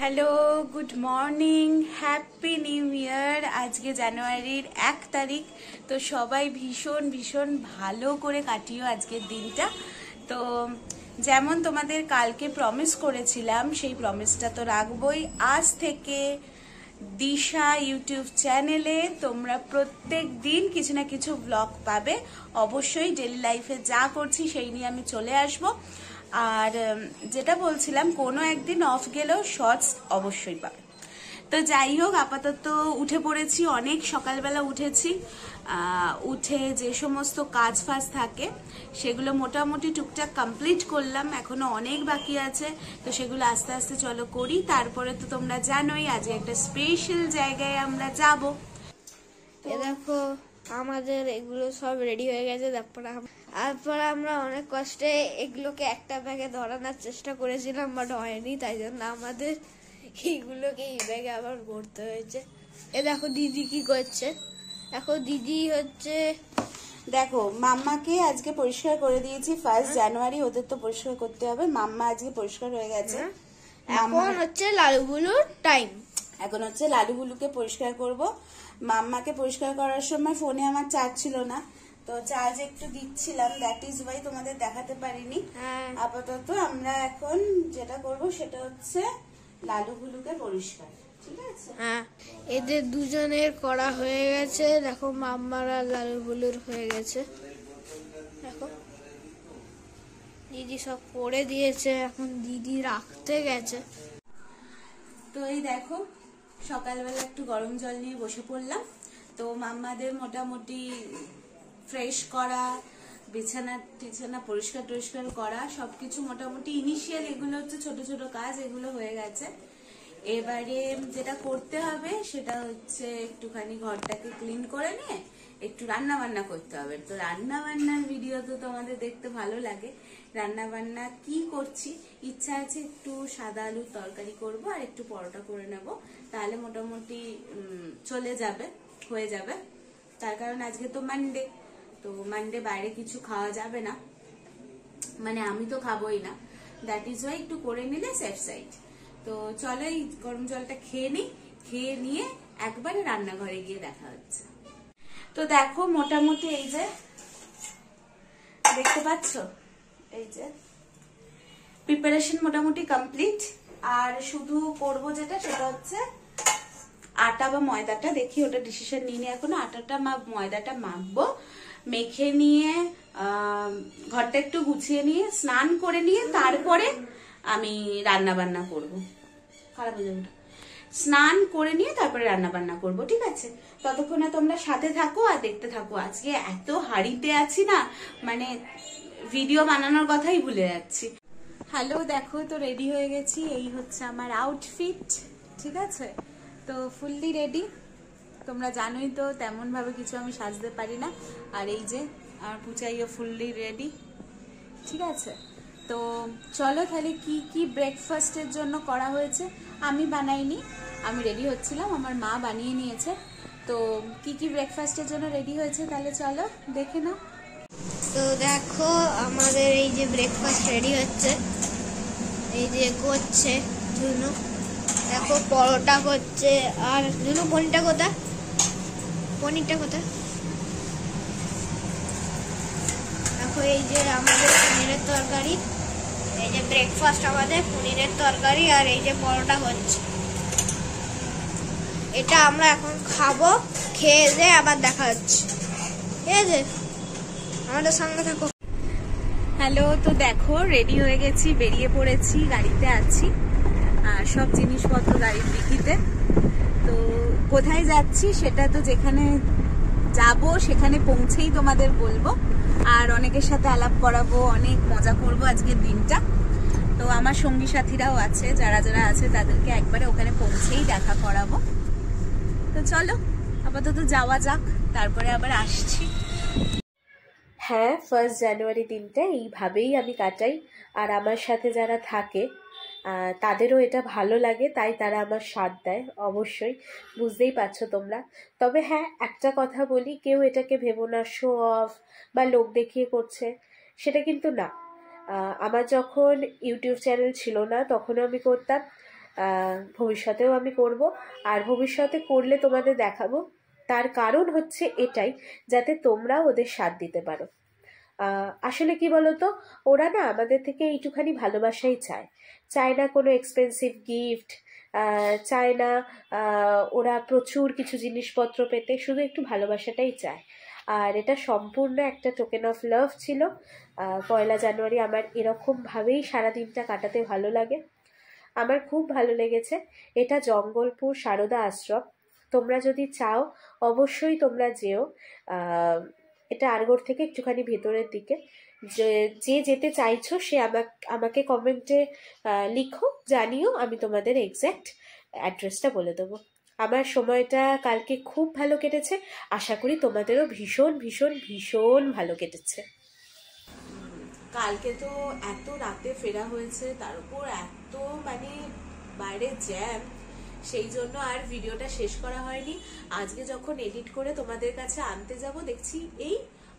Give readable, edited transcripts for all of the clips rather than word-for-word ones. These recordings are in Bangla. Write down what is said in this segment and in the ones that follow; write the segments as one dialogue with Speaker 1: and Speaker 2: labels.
Speaker 1: Hello, good morning, happy new year. আজকে জানুয়ারির 1 তারিখ। তো সবাই ভীষণ ভীষণ ভালো করে কাটিও আজকের দিনটা। তো যেমন তোমাদের কালকে প্রমিস করেছিলাম, সেই প্রমিসটা তো রাখবই। আজ থেকে দিশা ইউটিউব চ্যানেলে তোমরা প্রত্যেক দিন কিছু না কিছু ব্লগ পাবে। অবশ্যই ডেলি লাইফে যা করছি সেই নিয়ে আমি চলে আসবো। আর যেটা বলছিলাম, কোনো একদিন অফ গেলেও শর্টস অবশ্যই পাবে। তো যাই হোক, আপাতত উঠে পড়েছি, অনেক সকালবেলা উঠেছি। উঠে যে সমস্ত কাজ ফাজ থাকে সেগুলো মোটামুটি টুকটাক কমপ্লিট করলাম, এখনো অনেক বাকি আছে। তো সেগুলো আস্তে আস্তে চলো করি। তারপরে তো তোমরা জানোই আজকে একটা স্পেশাল জায়গায় আমরা যাব।
Speaker 2: দেখো আমাদের এগুলো সব রেডি হয়ে গেছে। তারপর আমরা অনেক কষ্টে এগুলোকে একটা ব্যাগে ধরানোর চেষ্টা করেছিলাম, বাট হয়নি। তাই জন্য আমাদের এইগুলোকে এই ব্যাগে আবার ভরতে হয়েছে। দেখো দিদি কি করছে। দেখো দিদি হচ্ছে,
Speaker 1: দেখো মাম্মাকে আজকে পরিষ্কার করে দিয়েছি। 1 জানুয়ারি ওদের তো পরিষ্কার করতে হবে। মাম্মা আজকে পরিষ্কার হয়ে গেছে।
Speaker 2: এখন হচ্ছে লালুগুলোর টাইম।
Speaker 1: এখন হচ্ছে লালুগুলোকে পরিষ্কার করব। মাম্মাকে পরিষ্কার করার সময় ফোনে আমার চার্জ ছিল না, তো চার্জ একটু দিচ্ছিলাম, দ্যাট ইজ ওয়াই তোমাদের দেখাতে পারিনি। আপাতত আমরা এখন যেটা করব সেটা হচ্ছে লালুগুলোকে পরিষ্কার। ঠিক আছে,
Speaker 2: হ্যাঁ এদের দুজনের করা হয়ে গেছে। দেখো মাম্মার আর লালুগুলোর হয়ে গেছে। দেখো দিদি সব করে দিয়েছে, এখন দিদি রাখতে গেছে।
Speaker 1: তো এই দেখো সকালবেলা একটু গরম জল নিয়ে বসে পড়লাম। তো মাম্মাদের মোটামুটি ফ্রেশ করা, বিছানা টিছানা পরিষ্কার টরিষ্কার করা, সবকিছু মোটামুটি ইনিশিয়াল এগুলো হচ্ছে ছোট ছোট কাজ, এগুলো হয়ে গেছে। এবারে যেটা করতে হবে সেটা হচ্ছে একটুখানি ঘরটাকে ক্লিন করে নিয়ে একটু রান্না বান্না করতে হবে। তো রান্না বান্নার ভিডিও তো তোমাদের দেখতে ভালো লাগে। রান্না বান্না কি করছি, ইচ্ছা আছে একটু সাদা আলুর তরকারি করব আর একটু পরোটা করে নেব, তাহলে মোটামুটি চলে যাবে, হয়ে যাবে। তার কারণ আজকে তো মানডে, তো মানডে বাইরে কিছু খাওয়া যাবে না, মানে আমি তো খাবোই না। দ্যাট ইজ ওয়াই একটু করে নিলে সেফ সাইড। তো চলো এই গরম জলটা খেয়ে নিই, খেয়ে নিয়ে একবারে রান্নাঘরে গিয়ে দেখা হচ্ছে। তো দেখো মোটামুটি এই যে দেখতে পাচ্ছ, এই যে প্রিপারেশন মোটামুটি কমপ্লিট। আর শুধু করব যেটা সেটা হচ্ছে আটা বা ময়দাটা, দেখি ওটা ডিসিশন নিয়ে এখনো। আটাটা ময়দাটা মাখবো, মেখে নিয়ে ঘরটা একটু গুছিয়ে নিয়ে স্নান করে নিয়ে তারপরে আমি রান্না বান্না করবো। খারাপ হয়ে যাবে, স্নান করে নিয়ে তারপরে রান্না বান্না করবো। ঠিক আছে, ততক্ষণে তোমরা সাথে থাকো আর দেখতে থাকো। আজকে এত হাড়িতে আছি না, মানে ভিডিও বানানোর কথাই ভুলে যাচ্ছি। হ্যালো, দেখো তো রেডি হয়ে গেছি। এই হচ্ছে আমার আউটফিট। ঠিক আছে, তো ফুললি রেডি। তোমরা জানোই তো তেমন ভাবে কিছু আমি সাজতে পারি না। আর এই যে আমার পুচাইও ফুললি রেডি। ঠিক আছে, তো চলো তাহলে কি কি ব্রেকফাস্টের জন্য করা হয়েছে আমি বানাইনি, আমি রেডি হচ্ছিলাম, আমার মা বানিয়ে নিয়েছে। তো কি কি ব্রেকফাস্টের জন্য রেডি হয়েছে তাহলে চলো দেখে নাও।
Speaker 2: তো দেখো আমাদের এই যে ব্রেকফাস্ট রেডি হচ্ছে, এই যে করছে জুনু। দেখো পরোটা করছে। আর জুনু পনিরটা কোথায়, পনিরটা কোথায়? দেখো এই যে আমাদের পনিরের তরকারি, এই যে ব্রেকফাস্ট আমাদের পনিরের তরকারি, আর এই যে পরোটা হচ্ছে। এটা আমরা এখন খাবো, খেয়ে দিয়ে আবার দেখা হচ্ছে। ঠিক আছে, আমাদের সঙ্গে থাকো।
Speaker 1: হ্যালো, তো দেখো রেডি হয়ে গেছি, বেরিয়ে পড়েছি, গাড়িতে আছি, সব জিনিসপত্র গাড়ির ডিকিতে। তো কোথায় যাচ্ছি সেটা তো যেখানে যাব সেখানে পৌঁছেই তোমাদের বলবো, আর অনেকের সাথে আলাপ করাবো, অনেক মজা করব আজকের দিনটা। তো আমার সঙ্গী সাথীরাও আছে, যারা যারা আছে তাদেরকে একবারে ওখানে পৌঁছেই দেখা করাবো। তো চলো আপাতত যাওয়া যাক, তারপরে আবার আসছি। হ্যাঁ, 1 জানুয়ারি দিনটা এইভাবেই আমি কাটাই। আর আমার সাথে যারা থাকে তাদেরও এটা ভালো লাগে, তাই তারা আমার সাথ দেয়। অবশ্যই বুঝতেই পারছো তোমরা। তবে হ্যাঁ, একটা কথা বলি, কেউ এটাকে ভেবো না শো অফ বা লোক দেখিয়ে করছে, সেটা কিন্তু না। আমার যখন ইউটিউব চ্যানেল ছিল না তখনও আমি করতাম,
Speaker 3: ভবিষ্যতেও আমি করব, আর ভবিষ্যতে করলে তোমাদের দেখাবো। তার কারণ হচ্ছে এটাই, যাতে তোমরাও ওদের সাথ দিতে পারো। আসলে কি বলতো, ওরা না আমাদের থেকে এইটুখানি ভালোবাসাই চায় না কোনো এক্সপেন্সিভ গিফট, চায় না ওরা প্রচুর কিছু জিনিসপত্র পেতে, শুধু একটু ভালোবাসাটাই চায়। আর এটা সম্পূর্ণ একটা টোকেন অফ লাভ ছিল। 1 জানুয়ারি আমার এরকমভাবেই সারাদিনটা কাটাতে ভালো লাগে। আমার খুব ভালো লেগেছে। এটা জঙ্গলপুর সারদা আশ্রম। তোমরা যদি চাও অবশ্যই তোমরা যেও। এটা আরগড় থেকে একটুখানি ভেতরের দিকে। যে যেতে চাইছো সে আমাকে কমেন্টে লিখো, জানিও, আমি তোমাদের এক্স্যাক্ট অ্যাড্রেসটা বলে দেবো। আমার সময়টা কালকে খুব ভালো কেটেছে, আশা করি তোমাদেরও ভীষণ ভীষণ ভীষণ ভালো কেটেছে।
Speaker 1: কালকে তো এত রাতে ফেরা হয়েছে, তার উপর এত মানে বাইরে জ্যাম, সেই জন্য আর ভিডিওটা শেষ করা হয়নি। আজকে যখন এডিট করে তোমাদের কাছে আনতে যাব, দেখছি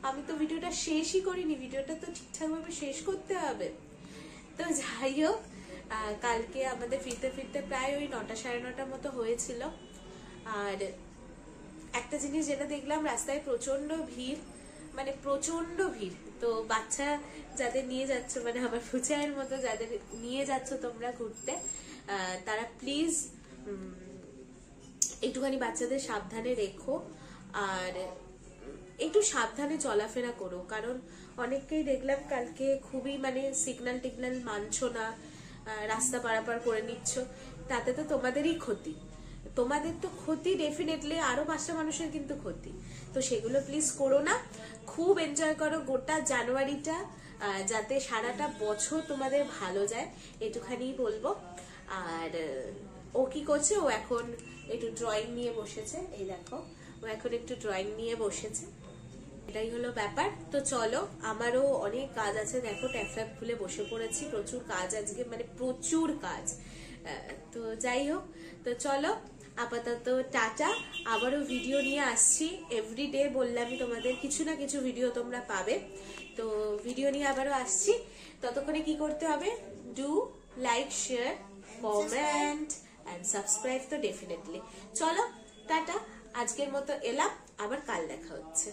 Speaker 1: আমি তো ভিডিওটা শেষই করিনি, ভিডিওটা তো ঠিকঠাক ভাবে শেষ করতে হবে। তো যাই হোক, কালকে আমাদের ফিরতে ফিরতে প্রায় ওই 9টা সাড়ে 9টার মতো হয়েছিল। আর একটা জিনিস যেটা দেখলাম, রাস্তায় প্রচন্ড ভিড়, মানে প্রচন্ড ভিড়। তো বাচ্চা যাদের নিয়ে যাচ্ছ, মানে আমার ফুচায়ের মতো যাদের নিয়ে যাচ্ছ তোমরা ঘুরতে, তারা প্লিজ একটুখানি বাচ্চাদের সাবধানে রেখো, আর একটু সাবধানে চলাফেরা করো। কারণ অনেককেই দেখলাম কালকে খুবই মানে সিগন্যাল টিগন্যাল মানছো না, রাস্তা পারাপার করে নিচ্ছ, তাতে তো তোমাদেরই ক্ষতি। তোমাদের তো ক্ষতি ডেফিনেটলি, আরো 5টা মানুষের কিন্তু ক্ষতি। তো সেগুলো প্লিজ করো না। খুব এনজয় করো গোটা জানুয়ারিটা, যাতে সারাটা বছর তোমাদের ভালো যায়, এটুখানি বলবো। আর ও কি করছে, ও এখন একটু ড্রয়িং নিয়ে বসেছে। এই দেখো, ও এখন একটু ড্রয়িং নিয়ে বসেছে, এটাই হলো ব্যাপার। তো চলো, আমারও অনেক কাজ আছে। দেখো, ট্যাপ খুলে বসে পড়েছি, প্রচুর কাজ আজকে, মানে প্রচুর কাজ। তো যাই হোক, তো চলো আপাতত টাটা। আবারও ভিডিও নিয়ে আসছি, এভরিডে বললামই তোমাদের কিছু না কিছু ভিডিও তোমরা পাবে। তো ভিডিও নিয়ে আবারও আসছি, ততক্ষণে কি করতে হবে, do like, share, comment and subscribe তো ডেফিনেটলি। চলো টাটা, আজকের মতো এলাম, আবার কাল দেখা হচ্ছে।